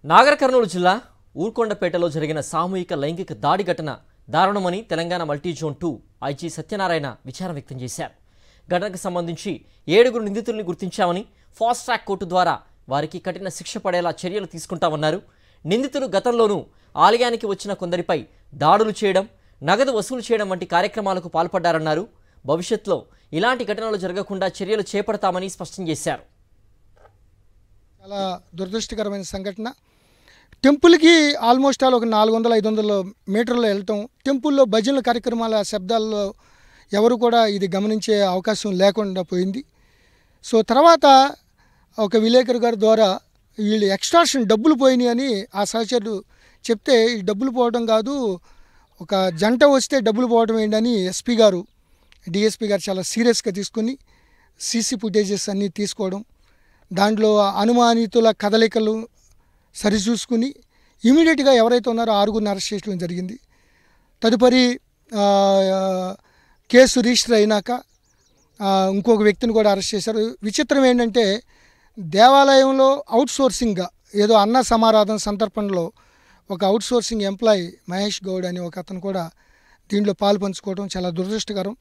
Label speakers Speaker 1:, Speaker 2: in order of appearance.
Speaker 1: నాగర్ కర్నూలు జిల్లా ఊర్కొండపేటలో జరిగిన సామూహిక లైంగిక దాడి ఘటన దారుణమని Telangana multi zone 2 IG Satyanarayana విచారం వ్యక్తం చేశారు. ఘటనకు సంబంధించి 7 నిందితుల్ని గుర్తించామని ఫాస్ట్ ట్రాక్ కోర్టు ద్వారా వారికి కఠిన శిక్ష పడేలా చర్యలు తీసుకుంటామన్నారు. నిందితులు గతంలోనూ ఆలయానికి వచ్చిన కొందరిపై దాడులు చేయడం, నగదు వసూలు చేయడం వంటి కార్యక్రమాలకు పాల్పడ్డారన్నారు. భవిష్యత్తులో ఇలాంటి ఘటనలు జరగకుండా చర్యలు చేపడతామని స్పష్టం చేశారు.
Speaker 2: చాలా దురదృష్టకరమైన సంఘటన. టెంపుల్కి ఆల్మోస్ట్ ఆల్ ఒక 400-500 మీటర్లు వెళ్తాం. టెంపుల్లో భజనల కార్యక్రమాల శబ్దాల్లో ఎవరు కూడా ఇది గమనించే అవకాశం లేకుండా పోయింది. సో తర్వాత ఒక విలేకరు గారి ద్వారా వీళ్ళు ఎక్స్ట్రాక్షన్ డబ్బులు పోయినాయి అని ఆ సహచరుడు చెప్తే, ఈ డబ్బులు పోవడం కాదు, ఒక జంట వస్తే డబ్బులు పోవడం ఏంటని ఎస్పీ గారు, డిఎస్పీ గారు చాలా సీరియస్గా తీసుకుని సీసీ ఫుటేజెస్ అన్నీ తీసుకోవడం, దాంట్లో అనుమానితుల కదలికలు సరిచూసుకుని ఇమీడియట్గా ఎవరైతే ఉన్నారో 6గురిని అరెస్ట్ చేయడం జరిగింది. తదుపరి కేసు రిజిస్టర్ అయినాక ఇంకొక వ్యక్తిని కూడా అరెస్ట్ చేశారు. విచిత్రం ఏంటంటే, దేవాలయంలో అవుట్సోర్సింగ్గా ఏదో అన్న సమారాధన సందర్భంలో ఒక అవుట్సోర్సింగ్ ఎంప్లాయీ మహేష్ గౌడ్ అని ఒక అతను కూడా దీంట్లో పాలు పంచుకోవడం చాలా దురదృష్టకరం.